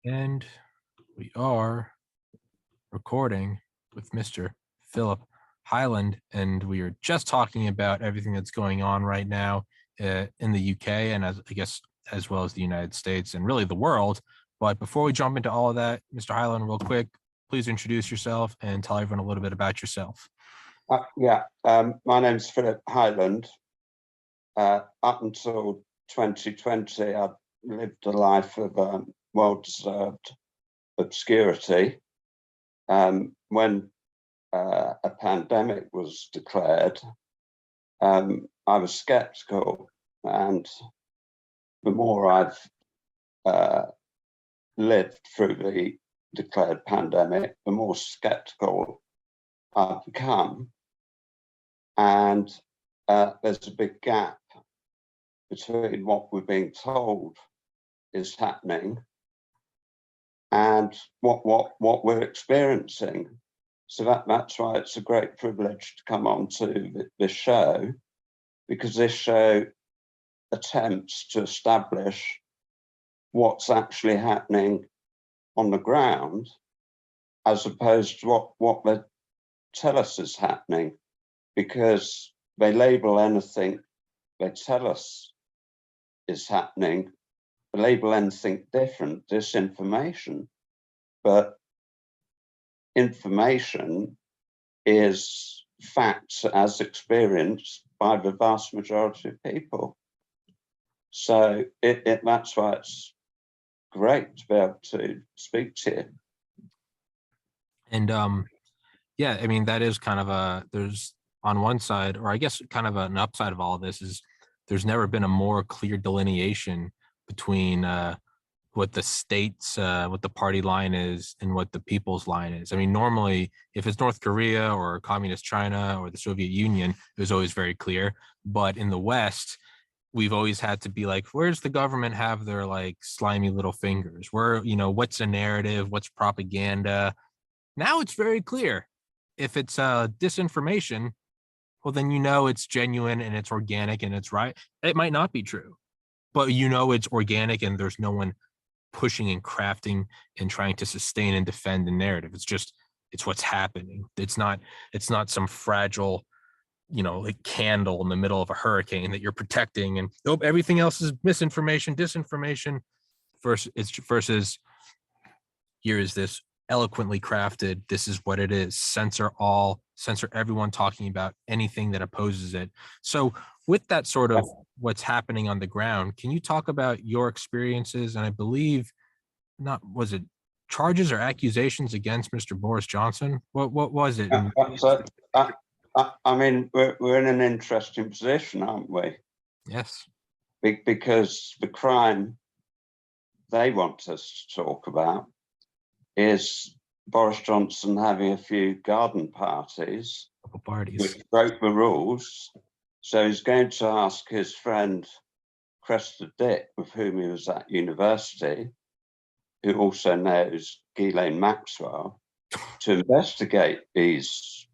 And we are recording with Mr. Philip Hyland, and we are just talking about everything that's going on right now in the UK, and I guess as well as the United States and really the world. But before we jump into all of that, Mr. Hyland, real quick, please introduce yourself and tell everyone a little bit about yourself. My name's Philip Hyland. Up until 2020, I lived a life of well-deserved obscurity. When a pandemic was declared, I was skeptical, and the more I've lived through the declared pandemic, the more skeptical I've become. And there's a big gap between what we're being told is happening and what we're experiencing. So that's why it's a great privilege to come on to this show, because this show attempts to establish what's actually happening on the ground, as opposed to what they tell us is happening, because they label anything they tell us is happening, they label anything different disinformation. But information is facts as experienced by the vast majority of people. So that's why it's great to be able to speak to you. And yeah, I mean, that is kind of there's on one side, or I guess kind of an upside of all of this is there's never been a more clear delineation between what the states, what the party line is and what the people's line is. I mean, normally if it's North Korea or communist China or the Soviet Union, it was always very clear. But in the West, we've always had to be like, where's the government have their like slimy little fingers? Where, what's a narrative? What's propaganda? Now it's very clear. If it's disinformation, well, then it's genuine and it's organic and it's right. It might not be true, but it's organic and there's no one pushing and crafting and trying to sustain and defend the narrative. It's what's happening. It's not some fragile, like candle in the middle of a hurricane that you're protecting and everything else is misinformation, disinformation. Versus here is this eloquently crafted, this is what it is, censor everyone talking about anything that opposes it. So with that sort of what's happening on the ground, can you talk about your experiences? And I believe, not was it charges or accusations against Mr. Boris Johnson? What was it? I mean, we're in an interesting position, aren't we? Yes. Because the crime they want us to talk about is Boris Johnson having a few garden parties, which broke the rules. So he's going to ask his friend Cressida Dick, with whom he was at university, who also knows Ghislaine Maxwell, to investigate these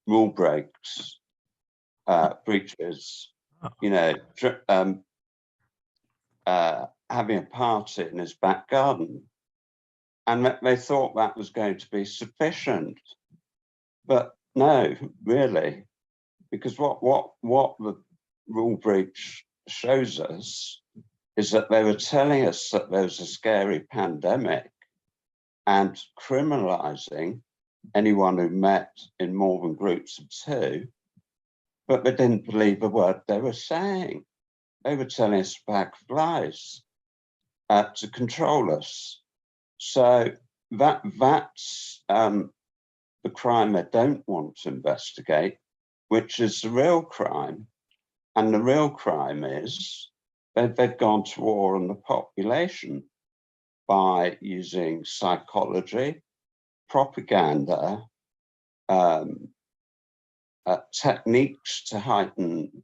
rule breaks, breaches, having a party in his back garden. And they thought that was going to be sufficient. But no, really, because what the rule breach shows us is that they were telling us that there was a scary pandemic and criminalizing anyone who met in more than groups of two, but they didn't believe a word they were saying. They were telling us a pack of lies to control us. So that's the crime they don't want to investigate, which is the real crime. And the real crime is they've gone to war on the population by using psychology, propaganda, techniques to heighten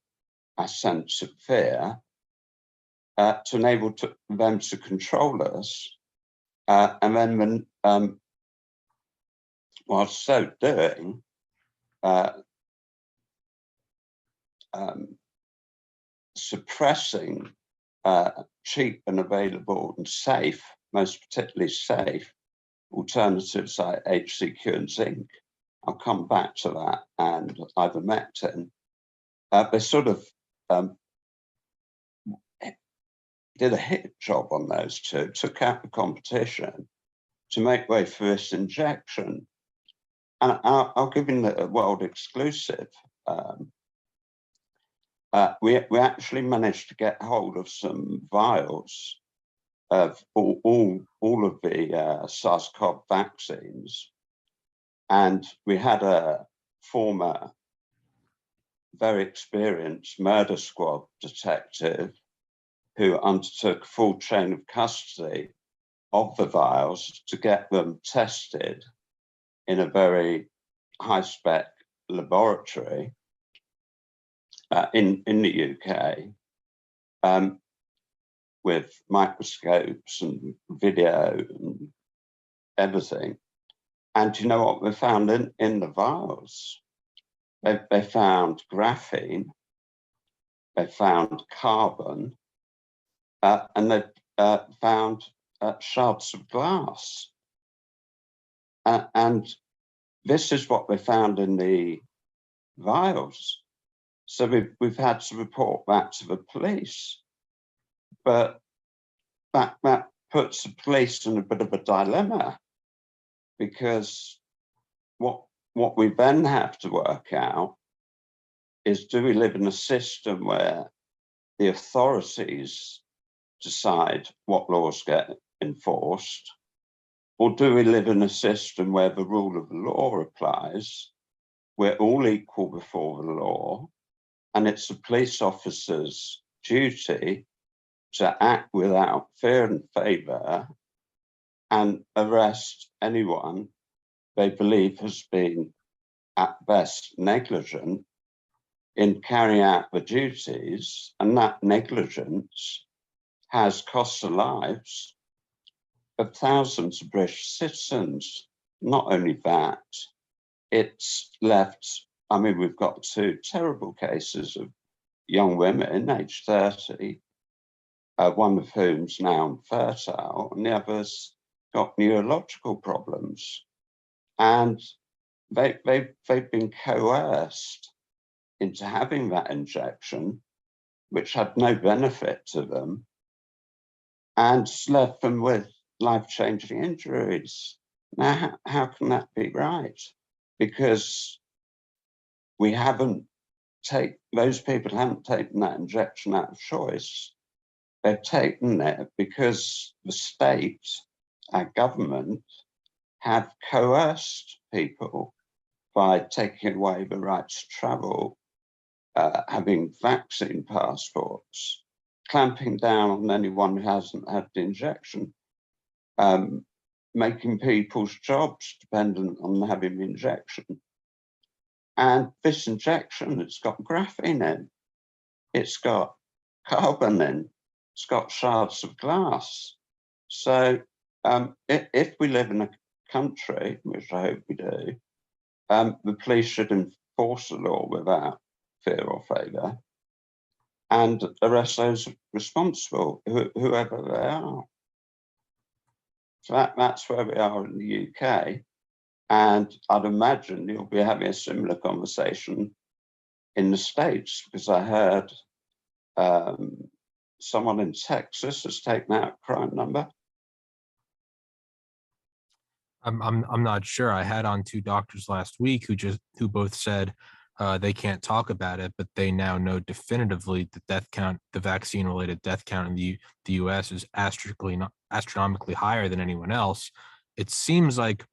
a sense of fear, to enable them to control us. And then while so doing, suppressing cheap and available and safe most particularly safe alternatives like HCQ and zinc. I'll come back to that, and ivermectin. They sort of did a hit job on those two, took out the competition to make way for this injection. And I'll give you the world exclusive. We actually managed to get hold of some vials of all of the SARS-CoV vaccines. And we had a former, very experienced murder squad detective who undertook a full chain of custody of the vials to get them tested in a very high-spec laboratory in the UK, with microscopes and video and everything. And you know what we found in the vials? They found graphene, they found carbon, and they found shards of glass. And this is what they found in the vials. So we've had to report that to the police. But that puts the police in a bit of a dilemma, because what we then have to work out is, do we live in a system where the authorities decide what laws get enforced, or do we live in a system where the rule of the law applies, we're all equal before the law, and it's a police officer's duty to act without fear and favour and arrest anyone they believe has been at best negligent in carrying out the duties, and that negligence has cost the lives of thousands of British citizens. Not only that, it's left, I mean, we've got two terrible cases of young women aged 30, one of whom's now infertile, and the other's got neurological problems. And they've been coerced into having that injection, which had no benefit to them, and left them with life-changing injuries. Now, how can that be right? Because we haven't those people haven't taken that injection out of choice. They've taken it because the state, our government, have coerced people by taking away the right to travel, having vaccine passports, clamping down on anyone who hasn't had the injection, making people's jobs dependent on having the injection. And this injection, it's got graphene in, it's got carbon in, it's got shards of glass. So if we live in a country, which I hope we do, the police should enforce the law without fear or favour and arrest those responsible, whoever they are. So that's where we are in the UK. And I'd imagine you'll be having a similar conversation in the States, because I heard someone in Texas has taken out a crime number. I'm not sure. I had on two doctors last week who both said they can't talk about it, but they now know definitively the death count, the vaccine-related death count in the U.S. is astronomically higher than anyone else. It seems like,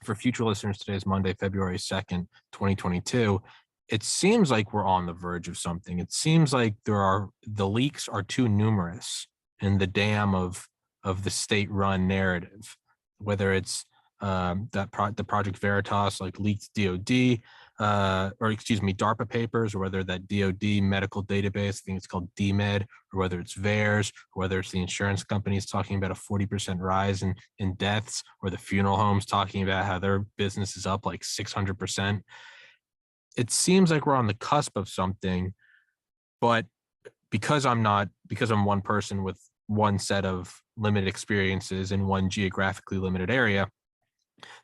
for future listeners, today is Monday, February 2nd, 2022. It seems like we're on the verge of something. It seems like the leaks are too numerous in the dam of the state-run narrative, whether it's the Project Veritas, like leaked DOD, DARPA papers, or whether that DOD medical database, I think it's called DMED, or whether it's VAERS, or whether it's the insurance companies talking about a 40% rise in deaths, or the funeral homes talking about how their business is up like 600%. It seems like we're on the cusp of something, but because I'm one person with one set of limited experiences in one geographically limited area.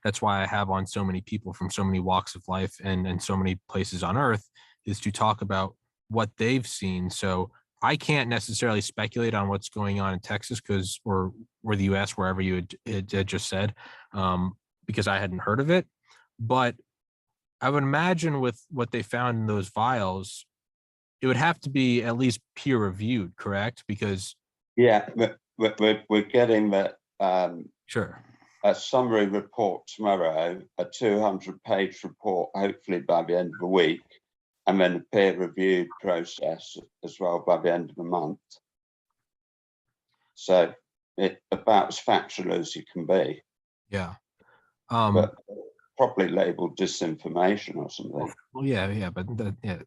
That's why I have on so many people from so many walks of life and so many places on earth, is to talk about what they've seen. So I can't necessarily speculate on what's going on in Texas or the US, wherever you had just said, because I hadn't heard of it. But I would imagine with what they found in those vials, it would have to be at least peer reviewed, correct? Because Yeah, we're getting that sure. a summary report tomorrow, a 200-page report, hopefully by the end of the week, and then a peer-reviewed process as well by the end of the month. So it's about as factual as you can be. Yeah. But probably labeled disinformation or something. Well, yeah, but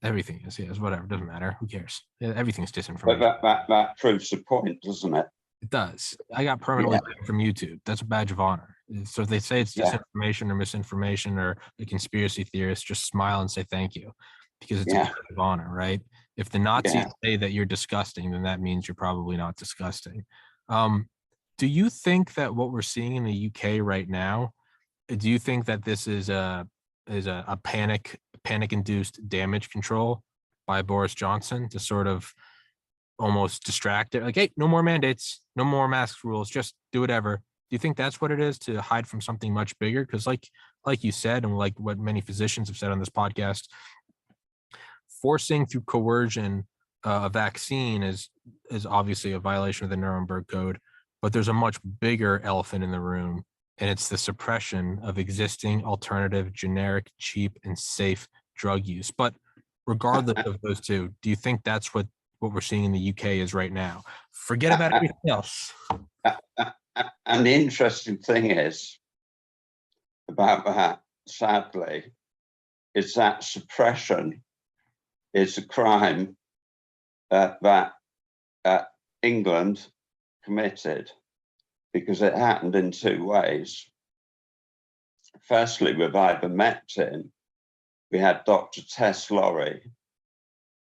everything is, whatever, doesn't matter. Who cares? Yeah, everything's But disinformation. that proves the point, doesn't it? It does. I got permanently banned from YouTube. That's a badge of honor. So if they say it's disinformation or misinformation or a conspiracy theorist, just smile and say thank you, because it's a badge of honor, right? If the Nazis say that you're disgusting, then that means you're probably not disgusting. Do you think that what we're seeing in the UK right now, do you think that this is a panic-induced damage control by Boris Johnson to sort of almost distract it? Like, hey, no more mandates, no more mask rules, just do whatever. Do you think that's what it is, to hide from something much bigger? Because like you said, and like what many physicians have said on this podcast, forcing through coercion a vaccine is obviously a violation of the Nuremberg Code, but there's a much bigger elephant in the room, and it's the suppression of existing alternative, generic, cheap, and safe drug use. But regardless of those two, do you think that's what we're seeing in the UK is right now? Forget about everything else. And the interesting thing is about that, sadly, is that suppression is a crime that England committed, because it happened in two ways. Firstly, with ivermectin, we had Dr. Tess Lawrie,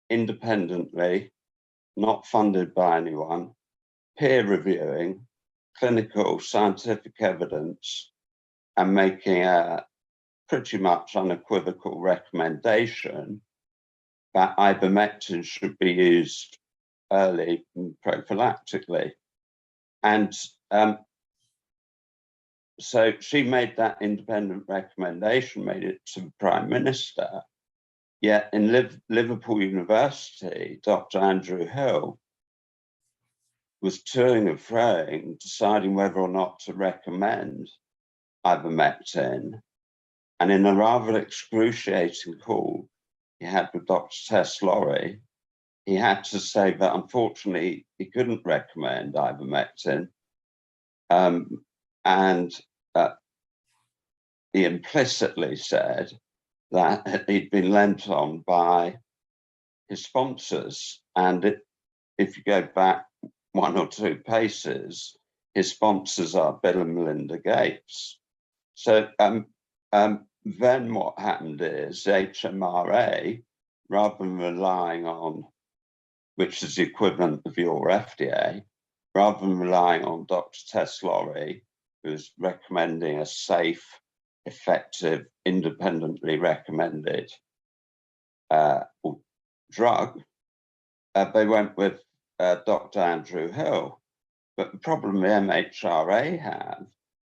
independently, not funded by anyone, peer reviewing clinical scientific evidence and making a pretty much unequivocal recommendation that ivermectin should be used early and prophylactically. And so she made that independent recommendation, made it to the Prime Minister. Yet in Liverpool University, Dr. Andrew Hill was toing and froing, deciding whether or not to recommend ivermectin. And in a rather excruciating call he had with Dr. Tess Lawrie, he had to say that unfortunately he couldn't recommend ivermectin. And he implicitly said that he'd been lent on by his sponsors. And if you go back one or two paces, his sponsors are Bill and Melinda Gates. So then what happened is HMRA, rather than relying on, which is the equivalent of your FDA, rather than relying on Dr. Tess Lawrie, who's recommending a safe, effective, independently recommended drug, they went with Dr. Andrew Hill. But the problem the MHRA have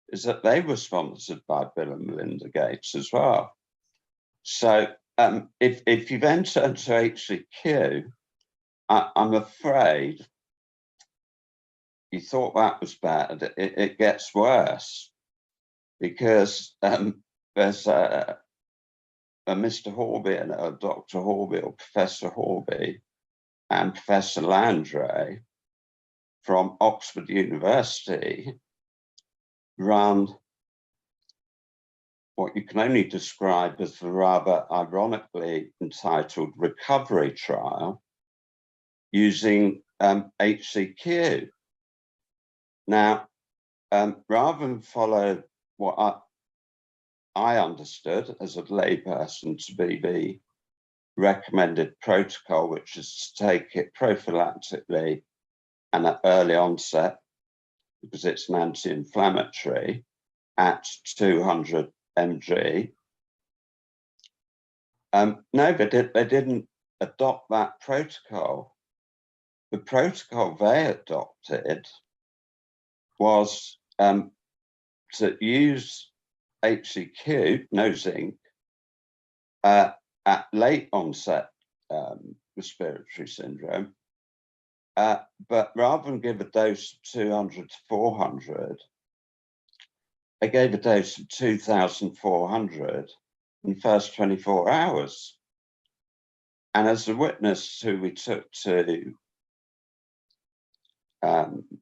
is that they were sponsored by Bill and Melinda Gates as well. So if you then turn to HCQ, I'm afraid you thought that was bad. It gets worse, because there's a Mr. Horby and a Dr. Horby, or Professor Horby, and Professor Landray from Oxford University run what you can only describe as the rather ironically entitled recovery trial using HCQ. Now, rather than follow what I understood as a layperson to be the recommended protocol, which is to take it prophylactically and at early onset, because it's an anti-inflammatory at 200 mg. No, they didn't adopt that protocol. The protocol they adopted was to use HCQ, no zinc, at late onset respiratory syndrome, but rather than give a dose of 200 to 400, they gave a dose of 2,400 in the first 24 hours. And as a witness who we took to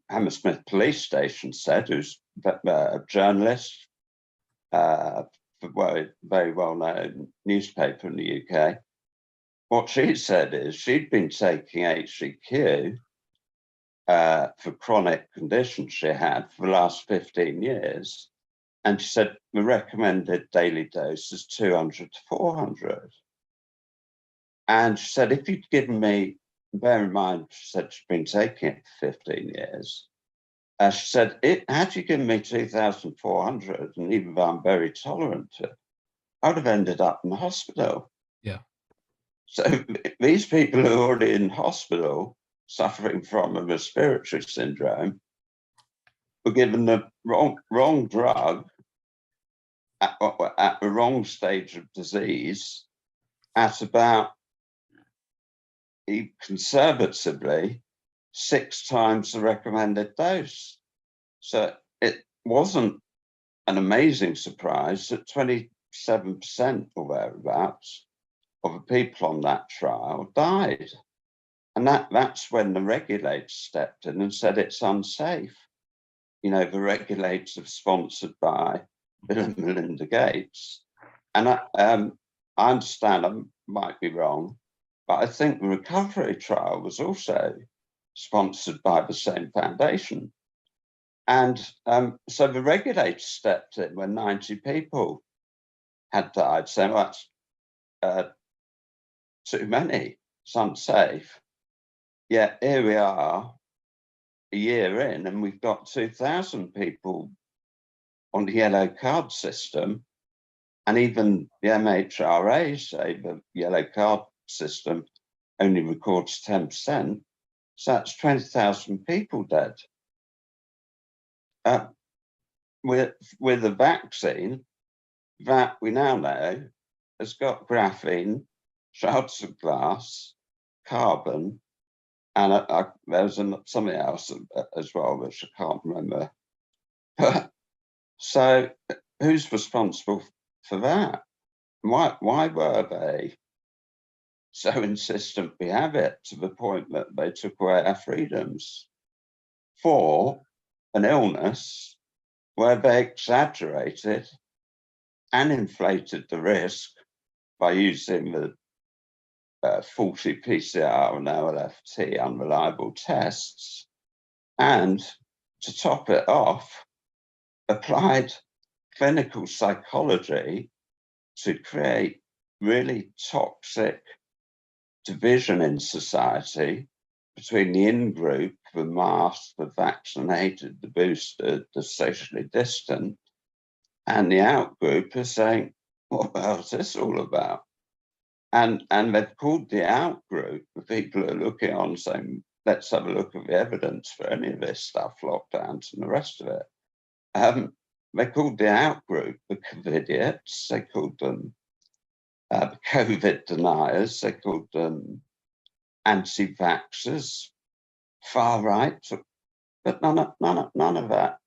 Hammersmith Police Station said, who's a journalist for a very well-known newspaper in the UK, what she said is she'd been taking HCQ for chronic conditions she had for the last 15 years. And she said the recommended daily dose is 200 to 400. And she said, if you'd given me, bear in mind, she said she'd been taking it for 15 years. She said, had you given me 2,400, and even though I'm very tolerant to it, I would have ended up in the hospital. Yeah. So these people who are already in hospital suffering from a respiratory syndrome were given the wrong drug at the wrong stage of disease at about, conservatively, 6 times the recommended dose. So it wasn't an amazing surprise that 27% or thereabouts of the people on that trial died. And that's when the regulators stepped in and said it's unsafe. You know, the regulators sponsored by Bill and Melinda Gates. And I understand, I might be wrong, but I think the recovery trial was also sponsored by the same foundation. And so the regulators stepped in when 90 people had died, saying, well, that's too many, it's unsafe. Yet here we are, a year in, and we've got 2,000 people on the yellow card system. And even the MHRA say the yellow card system only records 10%. So that's 20,000 people dead. With a vaccine that we now know has got graphene, shards of glass, carbon, and there's something else as well, which I can't remember. So who's responsible for that? Why were they so insistent we have it, to the point that they took away our freedoms for an illness where they exaggerated and inflated the risk by using the faulty PCR and LFT unreliable tests, and to top it off, applied clinical psychology to create really toxic division in society between the in-group, the masked, the vaccinated, the boosted, the socially distant, and the out-group is saying, what the hell is this all about? And they've called the out-group, the people who are looking on saying, let's have a look at the evidence for any of this stuff, lockdowns and the rest of it. They called the out-group the COVIDiots, they called them the COVID deniers, they called them anti-vaxxers, far right, but none of that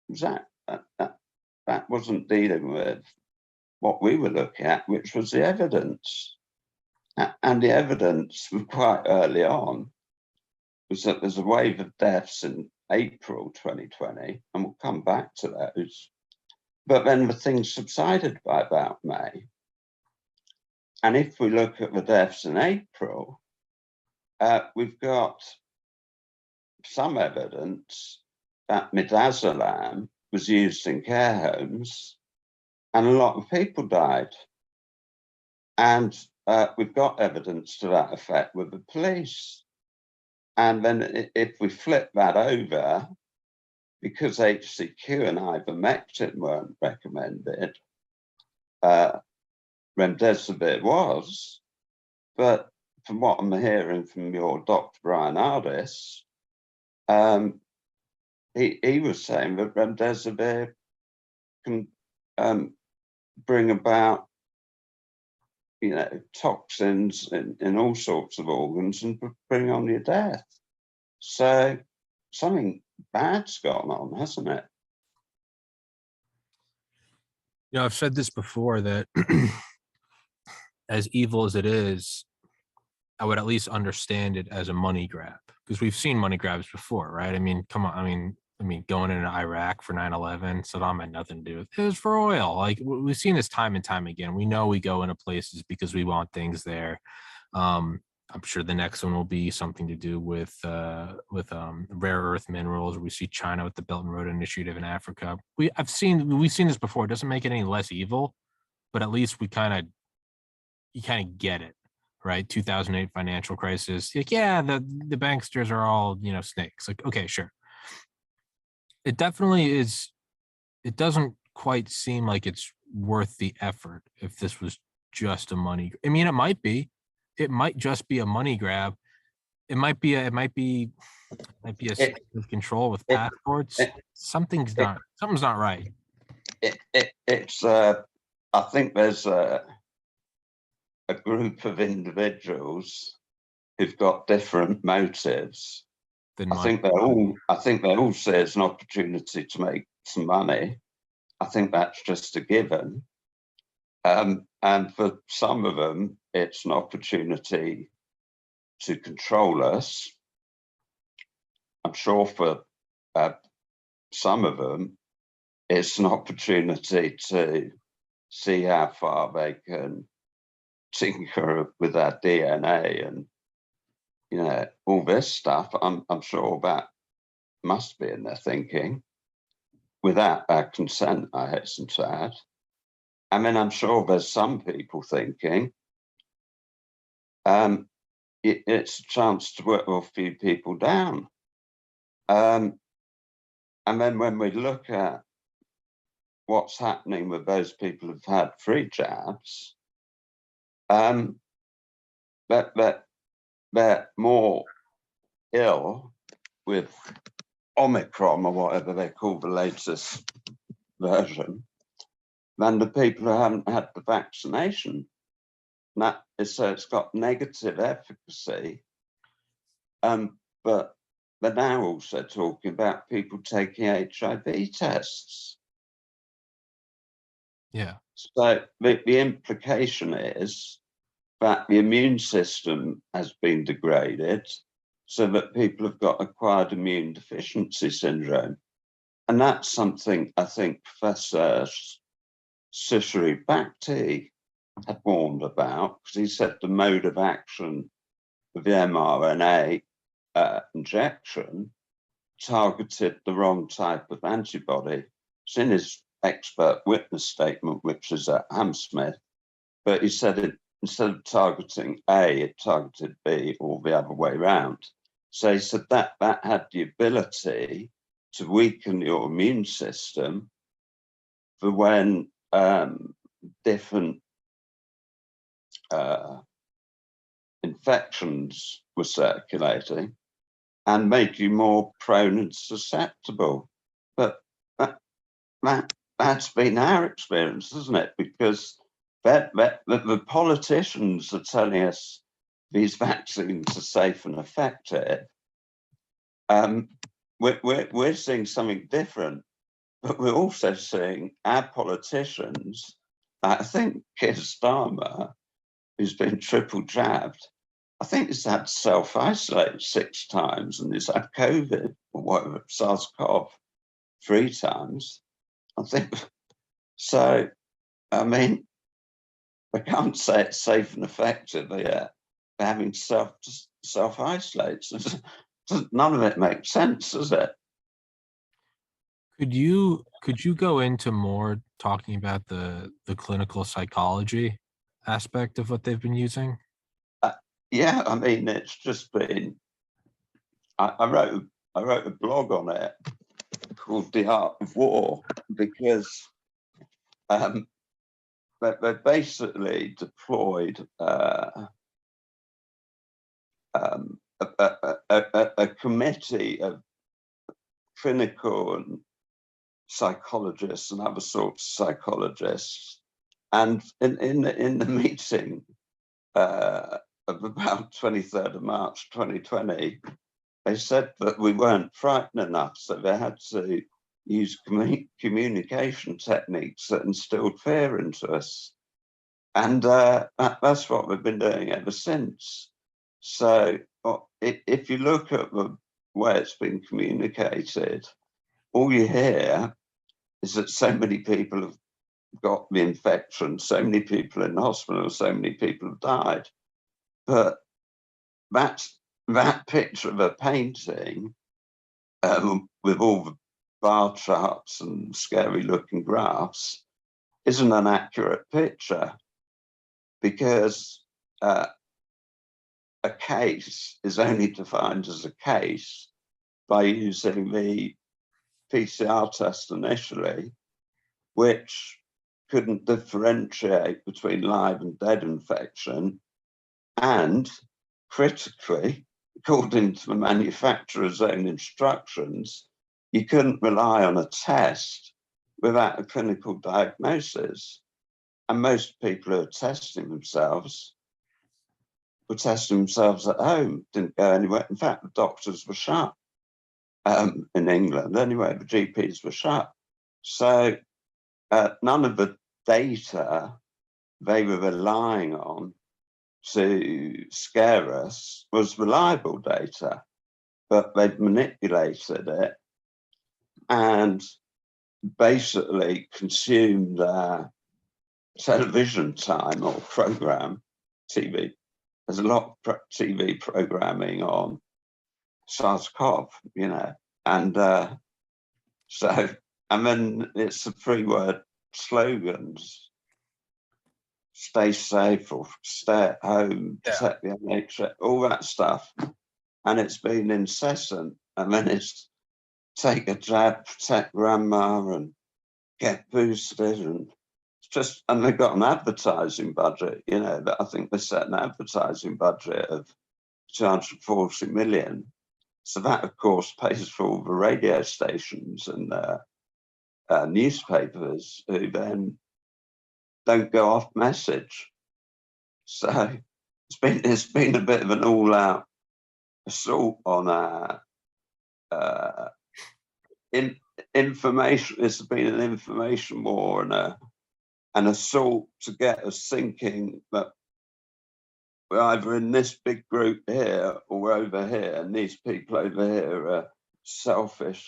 was that wasn't dealing with what we were looking at, which was the evidence. And the evidence quite early on was that there's a wave of deaths in April 2020, and we'll come back to those. But then the things subsided by about May. And if we look at the deaths in April, we've got some evidence that midazolam was used in care homes, and a lot of people died. And we've got evidence to that effect with the police. And then if we flip that over, because HCQ and ivermectin weren't recommended, remdesivir was. But from what I'm hearing from your Dr. Brian Ardis, he was saying that remdesivir can bring about, toxins in all sorts of organs and bring on your death. So something bad's gone on, hasn't it? I've said this before, that as evil as it is, I would at least understand it as a money grab, because we've seen money grabs before, right? I mean, come on. I mean, going into Iraq for 9/11, Saddam had nothing to do with it. It was for oil. Like, we've seen this time and time again. We know we go into places because we want things there. I'm sure the next one will be something to do with rare earth minerals. We see China with the Belt and Road Initiative in Africa. We've seen this before. It doesn't make it any less evil, but at least you kind of get it, right? 2008 financial crisis. Like, yeah, the banksters are all, snakes. Like, okay, sure. It definitely is. It doesn't quite seem like it's worth the effort if this was just a money. I mean, it might be. It might just be a money grab. It might be a state of control with passports. Something's not right. It's I think there's a group of individuals who've got different motives. I think they all see it as an opportunity to make some money. I think that's just a given. And for some of them, it's an opportunity to control us. I'm sure for some of them, it's an opportunity to see how far they can tinker with our DNA and, all this stuff. I'm sure that must be in their thinking, without our consent, I hasten to add. I mean, I'm sure there's some people thinking it's a chance to work a few people down. And then when we look at what's happening with those people who've had 3 jabs, they're more ill with Omicron, or whatever they call the latest version, than the people who haven't had the vaccination. And that is, so it's got negative efficacy, but they're now also talking about people taking HIV tests. Yeah. So the implication is that the immune system has been degraded, so that people have got acquired immune deficiency syndrome. And that's something I think Professor Sushri Bhakti had warned about, because he said the mode of action of the mRNA injection targeted the wrong type of antibody. It's in his expert witness statement, which is at Hammersmith, but he said it, instead of targeting A, it targeted B, or the other way around. So he said that had the ability to weaken your immune system for when different infections were circulating, and made you more prone and susceptible. But that's been our experience, isn't it? Because the politicians are telling us these vaccines are safe and effective. We're seeing something different, but we're also seeing our politicians. I think Keir Starmer, who's been triple jabbed, I think he's had to self-isolate 6 times, and he's had COVID, or whatever, SARS-CoV 3 times. I think so. I mean, I can't say it's safe and effective yet. They're having self-isolate. None of it makes sense, does it? Could you go into more talking about the clinical psychology aspect of what they've been using? Yeah, I mean, it's just been. I wrote a blog on it called The Art of War, because they basically deployed a committee of clinical and psychologists and other sorts of psychologists. And in the meeting of about 23rd of March 2020, they said that we weren't frightened enough, so they had to use communication techniques that instilled fear into us. And that's what we've been doing ever since. So if you look at the way it's been communicated, all you hear is that so many people have got the infection, so many people in hospital, so many people have died. But that picture of a painting with all the bar charts and scary looking graphs isn't an accurate picture, because a case is only defined as a case by using the PCR test initially, which couldn't differentiate between live and dead infection. And critically, according to the manufacturer's own instructions, you couldn't rely on a test without a clinical diagnosis. And most people who are testing themselves were testing themselves at home, didn't go anywhere. In fact, the doctors were shut in England anyway, the GPs were shut. So none of the data they were relying on to scare us was reliable data, but they've manipulated it and basically consumed television time or program, TV. There's a lot of TV programming on SARS-CoV, you know, and so, and then it's the 3-word slogans: stay safe or stay at home, protect the NHS, all that stuff. And it's been incessant. And then it's take a jab, protect grandma, and get boosted. And it's just, and they've got an advertising budget, you know, that I think they set an advertising budget of 240 million. So that, of course, pays for all the radio stations and newspapers who then don't go off message. So it's been a bit of an all-out assault on information. It's been an information war and an assault to get us thinking that we're either in this big group here or we're over here, and these people over here are selfish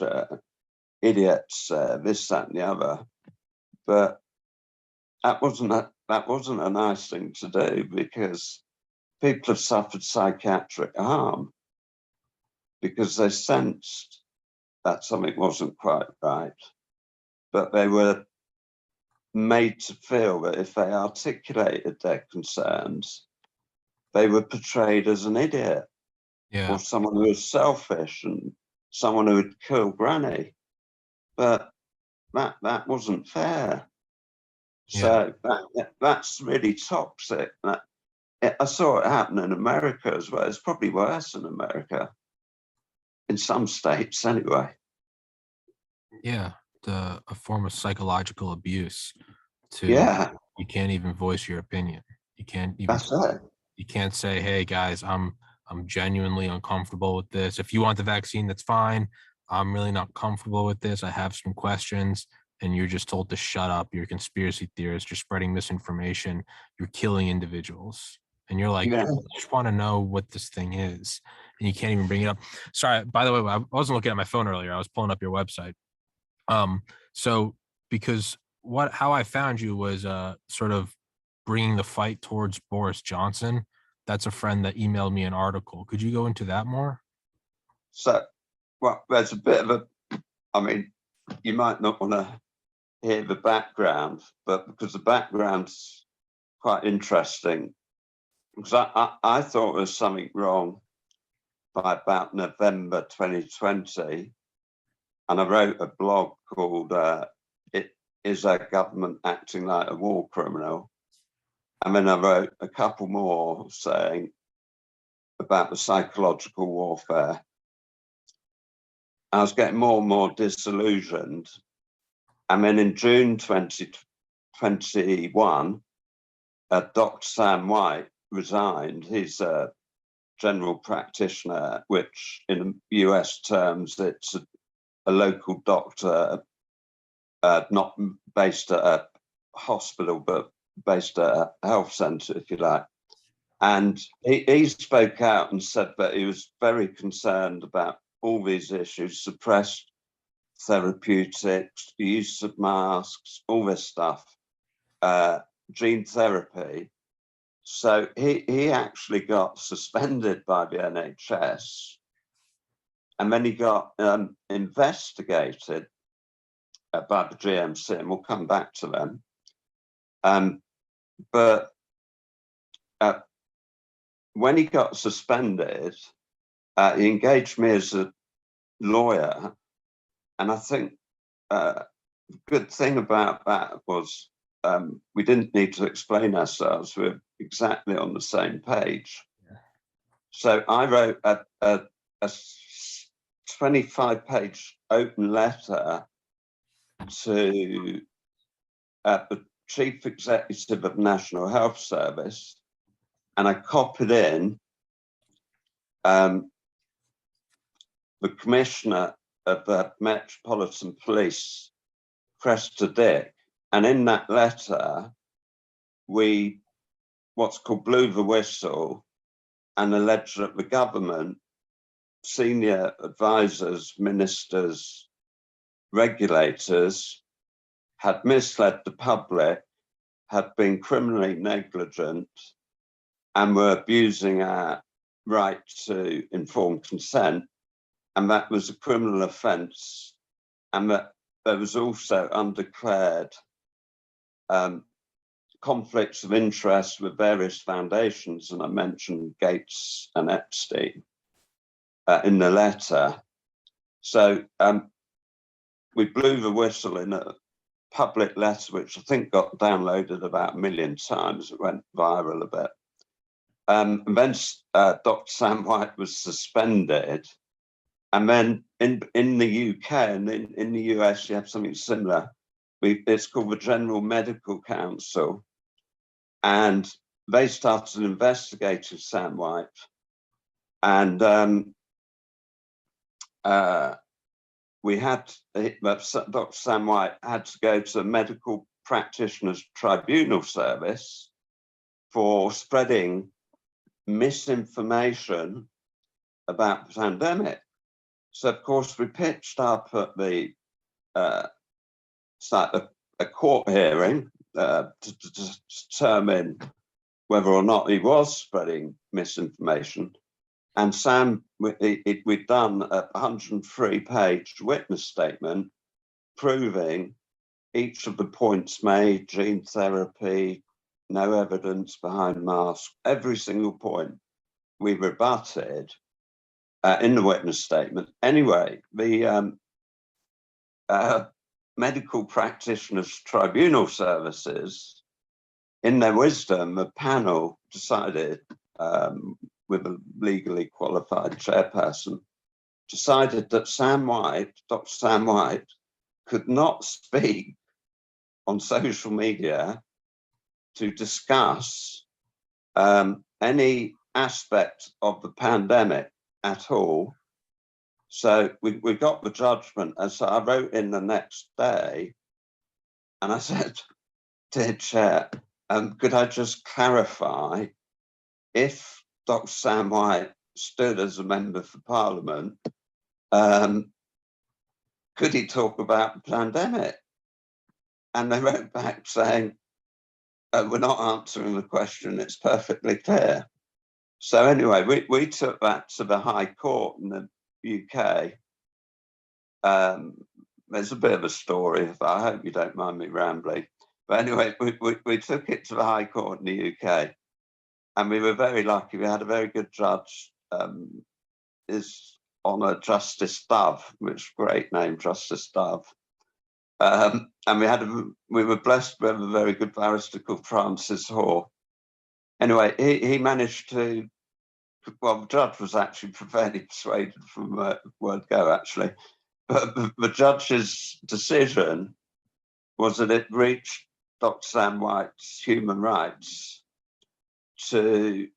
idiots, this, that, and the other. But that wasn't a nice thing to do, because people have suffered psychiatric harm because they sensed that something wasn't quite right, but they were made to feel that if they articulated their concerns, they were portrayed as an idiot, or someone who was selfish and someone who would kill granny. But that wasn't fair. So that's really toxic. I saw it happen in America as well. It's probably worse in America, in some states anyway. Yeah, a form of psychological abuse. You can't even voice your opinion. You can't even. That's it. You can't say, "Hey guys, I'm genuinely uncomfortable with this. If you want the vaccine, that's fine. I'm really not comfortable with this. I have some questions." And you're just told to shut up. You're a conspiracy theorist. You're spreading misinformation. You're killing individuals. And you're like, I just want to know what this thing is. And you can't even bring it up. Sorry, by the way, I wasn't looking at my phone earlier. I was pulling up your website. So because how I found you was sort of bringing the fight towards Boris Johnson. That's a friend that emailed me an article. Could you go into that more? So, well, there's a bit of I mean, you might not want to hear the background, but because the background's quite interesting, because I thought there was something wrong by about November 2020, and I wrote a blog called "It Is Our Government Acting Like a War Criminal?" And then I wrote a couple more saying about the psychological warfare. I was getting more and more disillusioned. And then in June 2021, Dr. Sam White resigned. He's a general practitioner, which in US terms, it's a local doctor, not based at a hospital, but based at a health centre, if you like. And he spoke out and said that he was very concerned about all these issues, suppressed therapeutics, the use of masks, all this stuff, gene therapy. So he actually got suspended by the NHS, and then he got investigated by the GMC, and we'll come back to them. But when he got suspended, he engaged me as a lawyer. And I think the good thing about that was we didn't need to explain ourselves. We're exactly on the same page. Yeah. So I wrote a 25-page open letter to the Chief Executive of National Health Service, and I copied in the Commissioner of the Metropolitan Police, Cressida Dick. And in that letter, we what's called blew the whistle and alleged that the government, senior advisors, ministers, regulators had misled the public, had been criminally negligent, and were abusing our right to informed consent. And that was a criminal offence, and that there was also undeclared conflicts of interest with various foundations, and I mentioned Gates and Epstein in the letter. So we blew the whistle in a public letter, which I think got downloaded about 1 million times. It went viral a bit. And then Dr. Sam White was suspended. And then in the UK and in the US, you have something similar. It's called the General Medical Council. And they started investigating Sam White. And we had, Dr. Sam White had to go to the Medical Practitioners Tribunal Service for spreading misinformation about the pandemic. So, of course, we pitched up at the a court hearing to determine whether or not he was spreading misinformation. And Sam, we'd done a 103-page witness statement proving each of the points made: gene therapy, no evidence behind masks, every single point we rebutted in the witness statement. Anyway, the Medical Practitioners Tribunal Services, in their wisdom, a panel decided, with a legally qualified chairperson, decided that Dr. Sam White, could not speak on social media to discuss any aspect of the pandemic at all. So we got the judgment, and so I wrote in the next day, and I said, "Dear Chair, could I just clarify, if Dr. Sam White stood as a member for Parliament, could he talk about the pandemic?" And they wrote back saying, "We're not answering the question, it's perfectly clear." So anyway, we took that to the High Court in the UK. There's a bit of a story, but I hope you don't mind me rambling. But anyway, we took it to the High Court in the UK, and we were very lucky. We had a very good judge. His Honour Justice Dove, which is a great name, Justice Dove. And we were blessed with a very good barrister called Francis Hoare. Anyway, he managed to, well, the judge was actually fairly persuaded from word go, actually. But the judge's decision was that it reached Dr. Sam White's human rights to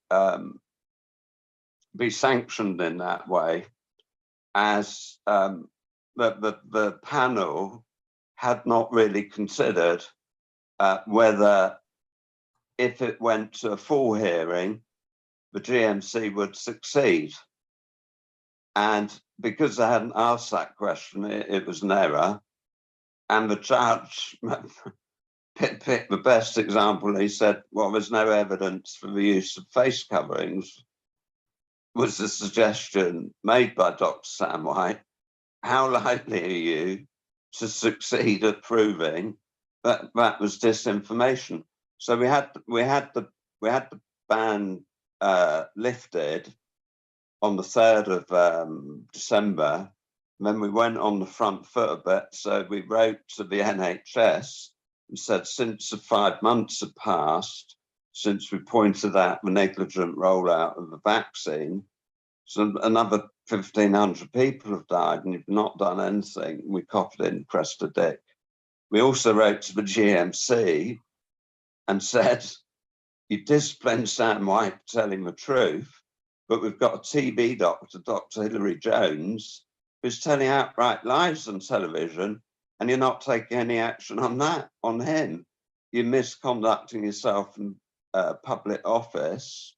be sanctioned in that way, as the panel had not really considered whether, if it went to a full hearing, the GMC would succeed. And because they hadn't asked that question, it was an error. And the judge picked the best example. He said, well, there's no evidence for the use of face coverings, was the suggestion made by Dr. Sam White. How likely are you to succeed at proving that that was disinformation? So we had the ban lifted on the 3rd of December. And then we went on the front foot a bit. So we wrote to the NHS and said, since the 5 months have passed, since we pointed out the negligent rollout of the vaccine, so another 1,500 people have died and you've not done anything. We copied in Cresta Dick. We also wrote to the GMC and said, you disciplined Sam White for telling the truth, but we've got a TB doctor, Dr. Hilary Jones, who's telling outright lies on television, and you're not taking any action on that, on him. You're misconducting yourself in public office.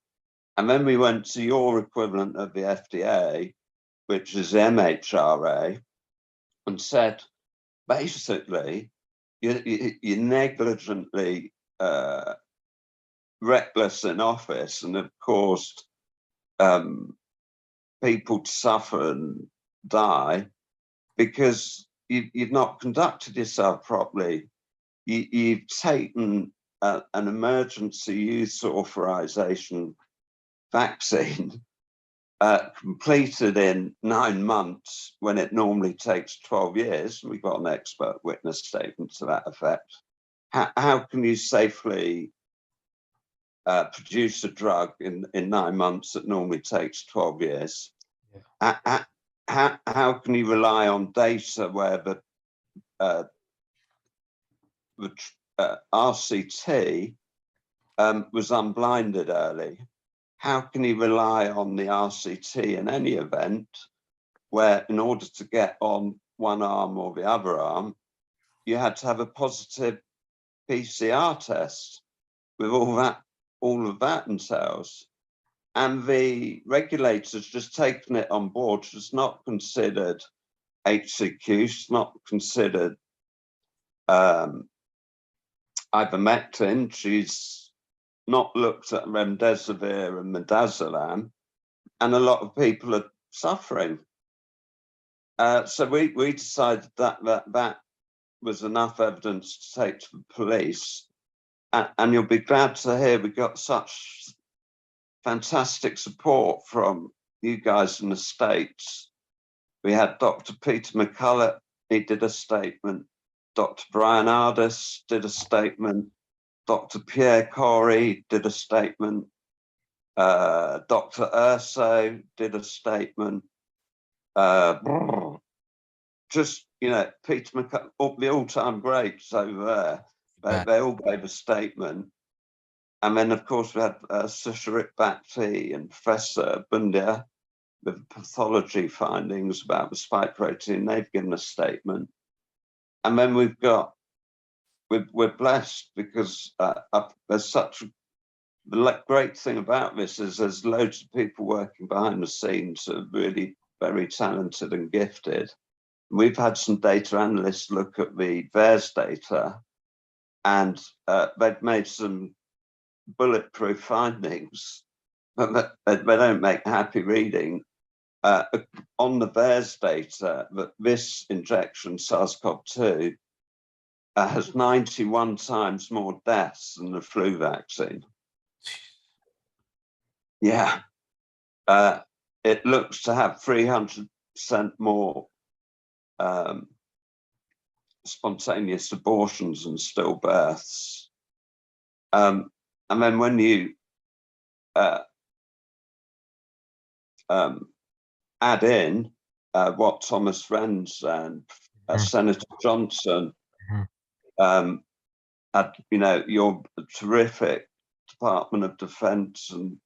And then we went to your equivalent of the FDA, which is the MHRA, and said, basically, you're negligently reckless in office and have caused people to suffer and die because you've not conducted yourself properly. You've taken an emergency use authorization vaccine completed in 9 months when it normally takes 12 years. We've got an expert witness statement to that effect. How can you safely produce a drug in 9 months that normally takes 12 years? Yeah. How can you rely on data where the RCT was unblinded early? How can you rely on the RCT in any event where, in order to get on one arm or the other arm, you had to have a positive PCR test with all of that entails? And the regulators just taken it on board, just not considered HCQ, not considered ivermectin. She's not looked at remdesivir and midazolam, and a lot of people are suffering. So we decided that was enough evidence to take to the police, and you'll be glad to hear we got such fantastic support from you guys in the States. We had Dr. Peter McCullough, he did a statement. Dr. Brian Ardis did a statement. Dr. Pierre Corey did a statement. Dr. Urso did a statement. Just, Peter McCullough, the all-time greats over there, they all gave a statement. And then, of course, we had Sucharit Bhakti and Professor Bundia with pathology findings about the spike protein. They've given a statement. And then we're blessed because there's such the great thing about this is there's loads of people working behind the scenes who are really very talented and gifted. We've had some data analysts look at the VAERS data, and they've made some bulletproof findings, but they don't make happy reading. On the VAERS data, that this injection, SARS-CoV-2, has 91 times more deaths than the flu vaccine. Yeah. It looks to have 300 sent more spontaneous abortions and stillbirths. And then when you add in what Thomas Renz and Senator Johnson, you know, your terrific Department of Defense and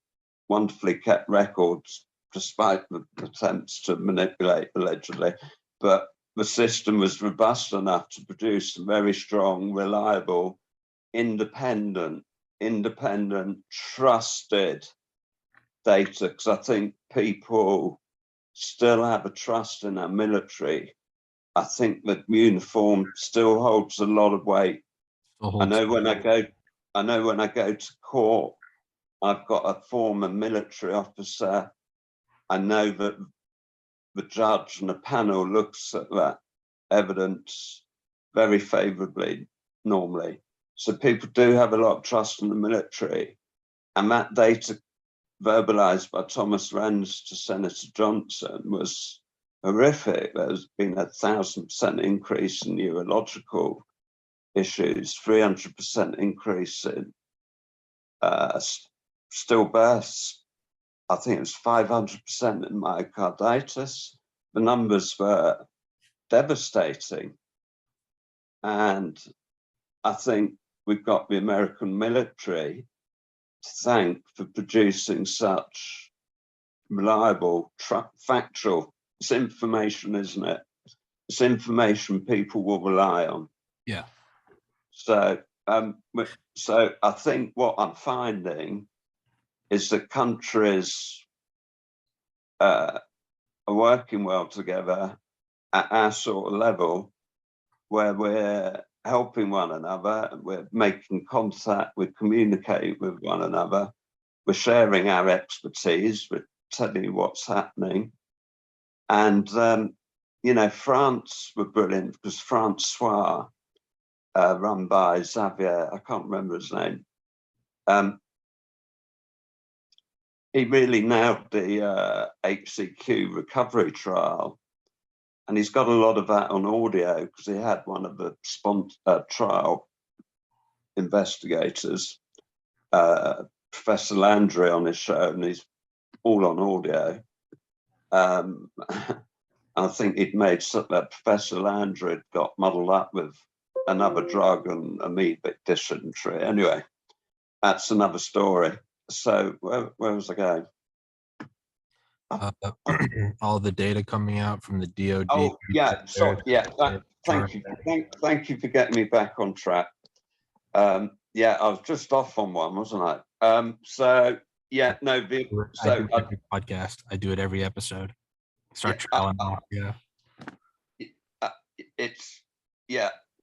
wonderfully kept records, despite the attempts to manipulate allegedly, but the system was robust enough to produce some very strong, reliable, independent, trusted data, because I think people still have a trust in our military. I think that uniform still holds a lot of weight. I know when I go to court, I've got a former military officer. I know that the judge and the panel looks at that evidence very favorably normally. So people do have a lot of trust in the military. And that data verbalized by Thomas Renz to Senator Johnson was horrific. There's been 1,000% increase in neurological issues, 300% increase in stillbirths. I think it was 500% in myocarditis. The numbers were devastating. And I think we've got the American military to thank for producing such reliable, factual, it's information, isn't it? It's information people will rely on. Yeah. So I think what I'm finding is that countries are working well together at our sort of level, where we're helping one another, we're making contact, we're communicating with one another, we're sharing our expertise, we're telling you what's happening. And, you know, France were brilliant because Francois, run by Xavier, I can't remember his name, he really nailed the HCQ recovery trial. And he's got a lot of that on audio because he had one of the trial investigators, Professor Landry, on his show, and he's all on audio. I think he'd made something that Professor Landry had got muddled up with another drug and amoebic dysentery. Anyway, that's another story. So where was I going? All the data coming out from the DOD. Oh yeah, so yeah. Thank you for getting me back on track. Yeah, I was just off on one, wasn't I? So yeah, no. So every podcast, I do it every episode. Start trailing off. Yeah. It's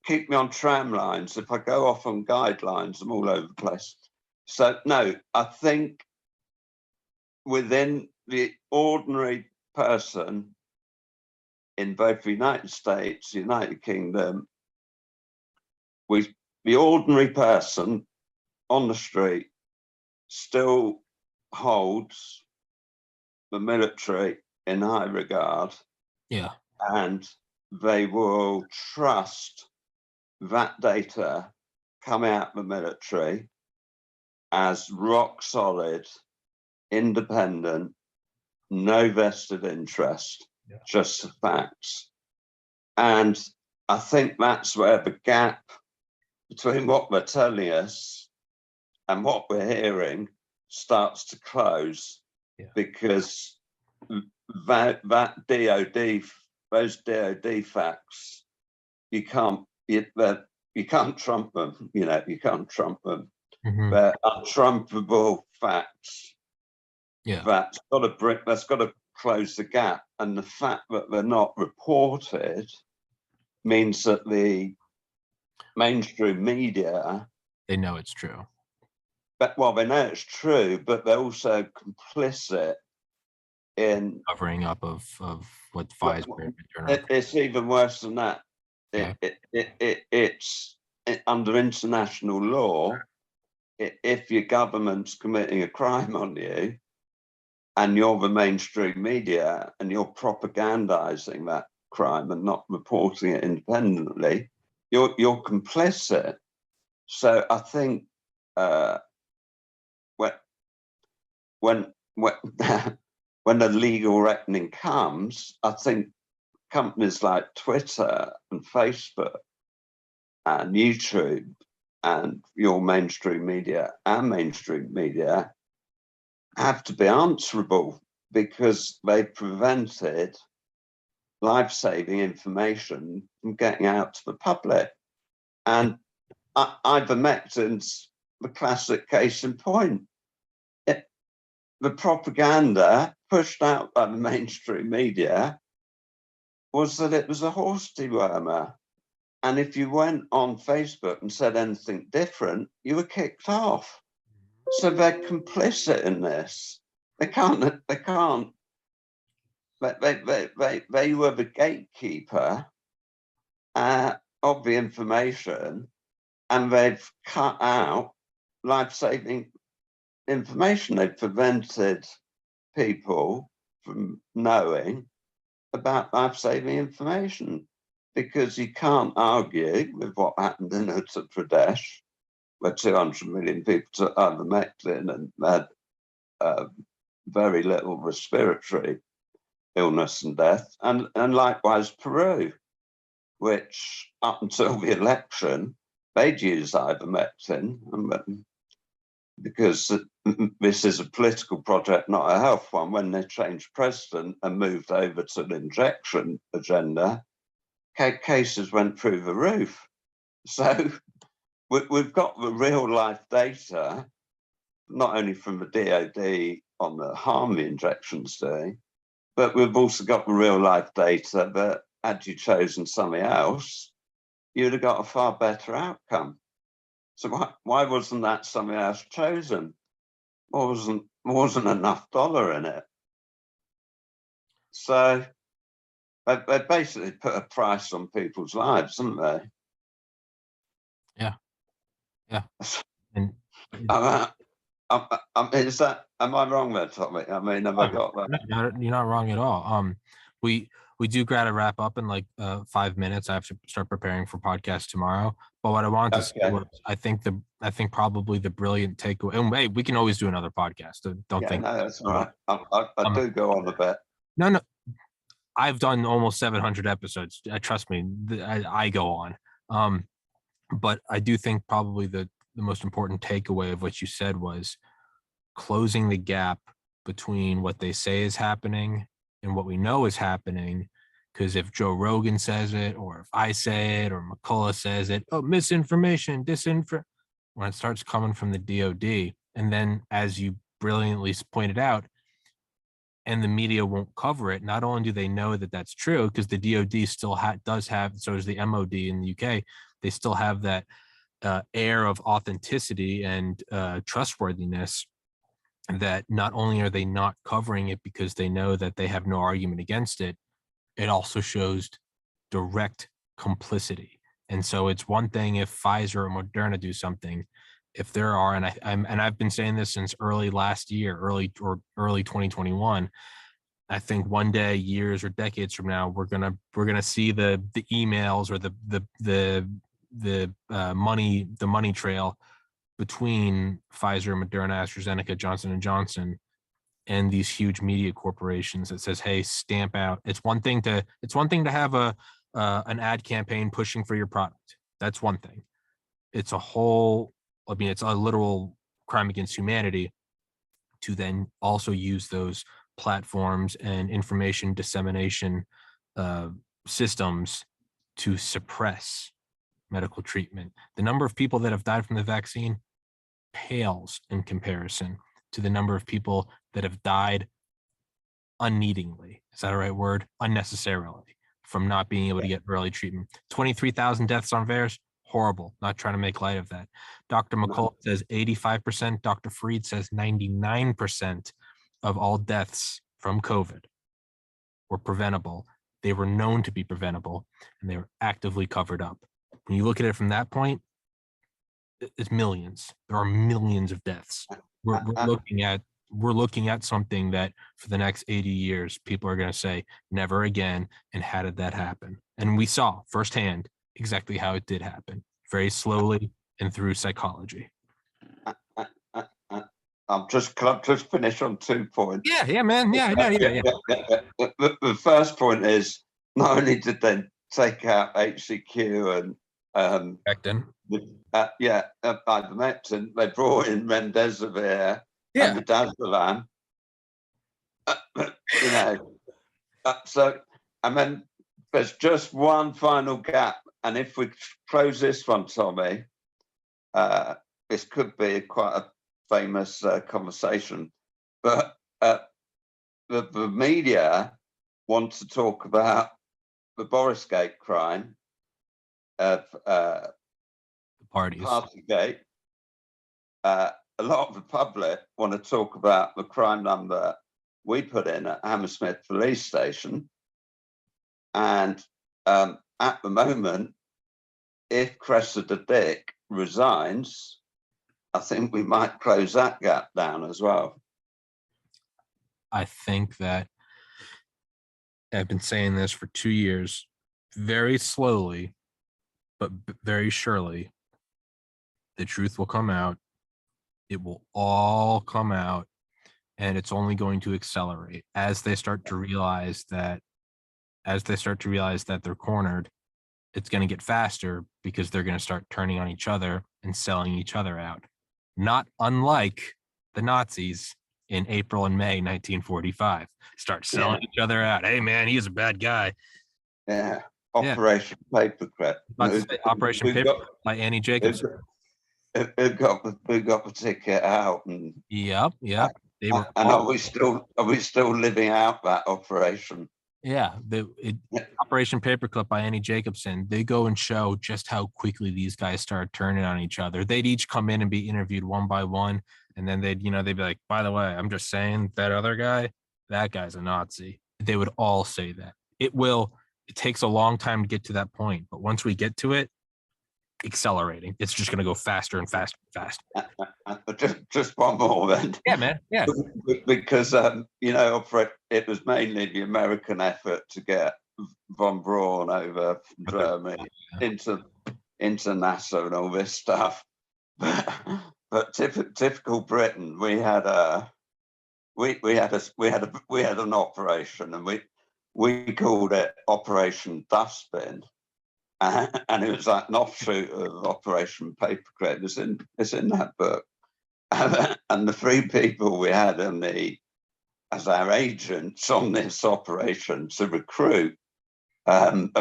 keep me on tram lines. If I go off on guidelines, I'm all over the place. So no, I think within the ordinary person in both the United States, United Kingdom, the ordinary person on the street still holds the military in high regard. Yeah. And they will trust that data come out the military as rock solid, independent, no vested interest, just the facts. And I think that's where the gap between what they're telling us and what we're hearing starts to close, because that DOD, those DOD facts, you can't trump them. You know, you can't trump them. They're untrumpable facts. Yeah, that's got to close the gap. And the fact that they're not reported means that the mainstream media, they know it's true. But they know it's true, but they're also complicit in covering up of what Pfizer. It's even worse than that. It's under international law. If your government's committing a crime on you, and you're the mainstream media and you're propagandizing that crime and not reporting it independently, you're complicit. So I think when when the legal reckoning comes, I think companies like Twitter and Facebook and YouTube and your mainstream media and mainstream media have to be answerable because they prevented life-saving information from getting out to the public. And ivermectin's the classic case in point. The propaganda pushed out by the mainstream media was that it was a horse dewormer. And if you went on Facebook and said anything different, you were kicked off. So they're complicit in this. They were the gatekeeper of the information, and they've cut out life-saving information. They've prevented people from knowing about life-saving information, because you can't argue with what happened in Uttar Pradesh, where 200 million people took ivermectin and had very little respiratory illness and death, and likewise Peru, which up until the election, they'd use ivermectin, because this is a political project, not a health one. When they changed president and moved over to the injection agenda, cases went through the roof. So we've got the real life data, not only from the DOD on the harm the injections do, but we've also got the real life data that had you chosen something else, you'd have got a far better outcome. So why wasn't that something else chosen? Wasn't enough dollar in it. So they basically put a price on people's lives, haven't they? Yeah. And am I wrong there, Tommy? I mean, have I got that? You're not wrong at all. We do gotta wrap up in like 5 minutes. I have to start preparing for podcast tomorrow. But what I wanted to say was, I think probably the brilliant takeaway, and hey, we can always do another podcast. Don't think. No, that's all right. I do go on a bit. No, I've done almost 700 episodes. Trust me, I go on. But I do think probably the most important takeaway of what you said was closing the gap between what they say is happening and what we know is happening. Because if Joe Rogan says it, or if I say it, or McCullough says it, oh, misinformation, when it starts coming from the DOD, and then as you brilliantly pointed out, and the media won't cover it, not only do they know that that's true, because the DOD still does have, so does the MOD in the UK, they still have that air of authenticity and trustworthiness, that not only are they not covering it because they know that they have no argument against it, it also shows direct complicity. And so it's one thing if Pfizer or Moderna do something, if there are, and I've been saying this since early last year, early 2021. I think one day, years or decades from now, we're gonna see the emails or the money trail between Pfizer, Moderna, AstraZeneca, Johnson & Johnson, and these huge media corporations that says, hey, stamp out. It's one thing to have an ad campaign pushing for your product. That's one thing. It's it's a literal crime against humanity to then also use those platforms and information dissemination systems to suppress medical treatment. The number of people that have died from the vaccine pales in comparison to the number of people that have died unneedingly. Is that a right word? Unnecessarily, from not being able to get early treatment. 23,000 deaths on VAERS, horrible. Not trying to make light of that. Dr. McCullough says 85%. Dr. Freed says 99% of all deaths from COVID were preventable. They were known to be preventable, and they were actively covered up. When you look at it from that point, it's millions. There are millions of deaths. We're looking at we're looking at something that for the next 80 years, people are going to say never again. And how did that happen? And we saw firsthand exactly how it did happen, very slowly and through psychology. I'll just finish on 2 points. Yeah, man. Yeah. The first point is, not only did they take out HCQ and Becton. ivermectin, they brought in remdesivir and midazolam. So, and then there's just one final gap, and if we close this one, Tommy, this could be quite a famous conversation, but the media want to talk about the Borisgate crime of parties. Partygate. A lot of the public want to talk about the crime number we put in at Hammersmith Police Station. And at the moment, if Cressida Dick resigns, I think we might close that gap down as well. I think that I've been saying this for 2 years, very slowly, but very surely, the truth will come out. It will all come out, and it's only going to accelerate as they start to realize that they're cornered. It's going to get faster because they're going to start turning on each other and selling each other out. Not unlike the Nazis in April and May 1945. Start selling each other out. Hey, man, he's a bad guy. Yeah. Operation Paperclip. Operation Paperclip by Annie Jacobson. Who got the ticket out? And Yep. They were. And are we still living out that operation? Yeah, Operation Paperclip by Annie Jacobson. They go and show just how quickly these guys started turning on each other. They'd each come in and be interviewed one by one, and then they'd be like, "By the way, I'm just saying that other guy, that guy's a Nazi." They would all say that. It takes a long time to get to that point, but once we get to it, accelerating. It's just going to go faster and faster and faster. Just one more then. Yeah, man. Yeah. Because it was mainly the American effort to get von Braun over from Germany into NASA and all this stuff. But typical Britain, we had an operation, and we called it Operation Dustbin. And it was like an offshoot of Operation Paperclip. It's in that book. And the 3 people we had as our agents on this operation to recruit German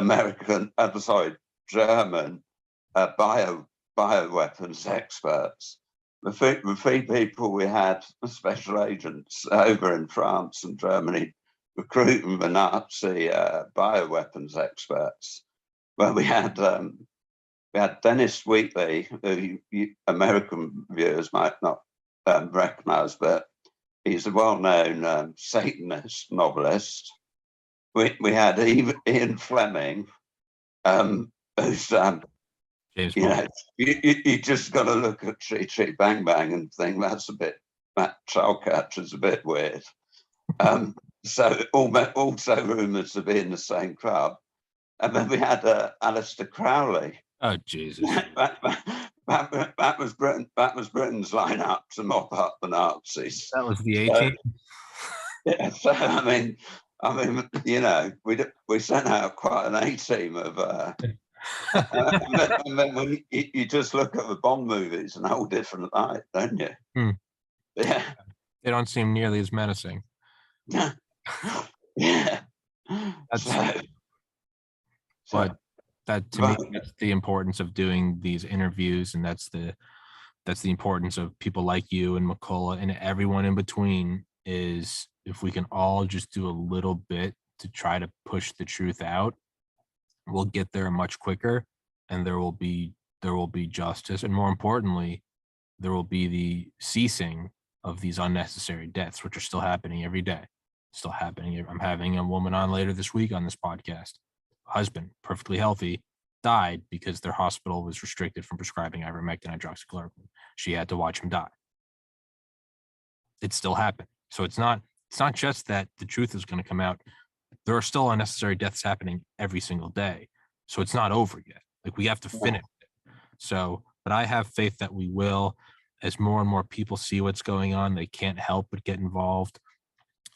bioweapons experts. The 3 people we had, special agents over in France and Germany, recruiting the Nazi bioweapons experts. Well, we had Dennis Wheatley, who American viewers might not recognize, but he's a well-known Satanist novelist. We had Ian Fleming, who's James you just got to look at Chee Chee Bang Bang and think that child catcher's a bit weird. So also rumored to be in the same club. And then we had Alistair Crowley. Oh, Jesus. That was Britain's lineup to mop up the Nazis. That was the 18th. Yeah, so I mean, we sent out quite an A-team of. And then when you just look at the Bond movies in a whole different light, don't you? Yeah. They don't seem nearly as menacing. Yeah. But that, to me, that's the importance of doing these interviews, and that's the importance of people like you and McCullough and everyone in between. Is if we can all just do a little bit to try to push the truth out, we'll get there much quicker, and there will be justice, and more importantly, there will be the ceasing of these unnecessary deaths, which are still happening every day. Still happening. I'm having a woman on later this week on this podcast. Husband, perfectly healthy, died because their hospital was restricted from prescribing ivermectin hydroxychloroquine. She had to watch him die. it's still happening. So it's not just that the truth is going to come out. There are still unnecessary deaths happening every single day. So it's not over yet. Like, we have to finish it. So, but I have faith that we will. As more and more people see what's going on, they can't help but get involved.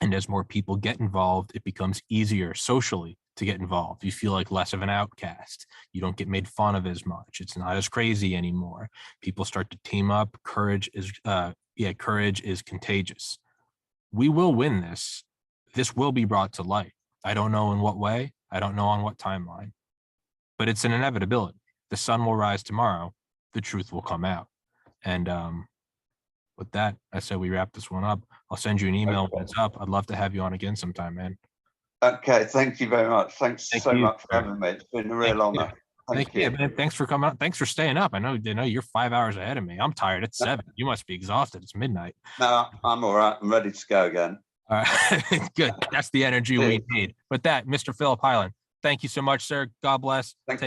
And as more people get involved, it becomes easier socially to get involved. You feel like less of an outcast. You don't get made fun of as much. It's not as crazy anymore. People start to team up. Courage is contagious. We will win this. This will be brought to light. I don't know in what way. I don't know on what timeline, but it's an inevitability. The sun will rise tomorrow. The truth will come out. And with that, I said we wrap this one up. I'll send you an email when it's up. I'd love to have you on again sometime, man. Okay, thank you very much. Thanks so much for having me. It's been a real honor. Thank you. Yeah, man. Thanks for coming on. Thanks for staying up. I know you're 5 hours ahead of me. I'm tired. It's 7. You must be exhausted. It's midnight. No, I'm all right. I'm ready to go again. All right. Good. That's the energy we need. With that, Mr. Philip Hyland, thank you so much, sir. God bless. Thank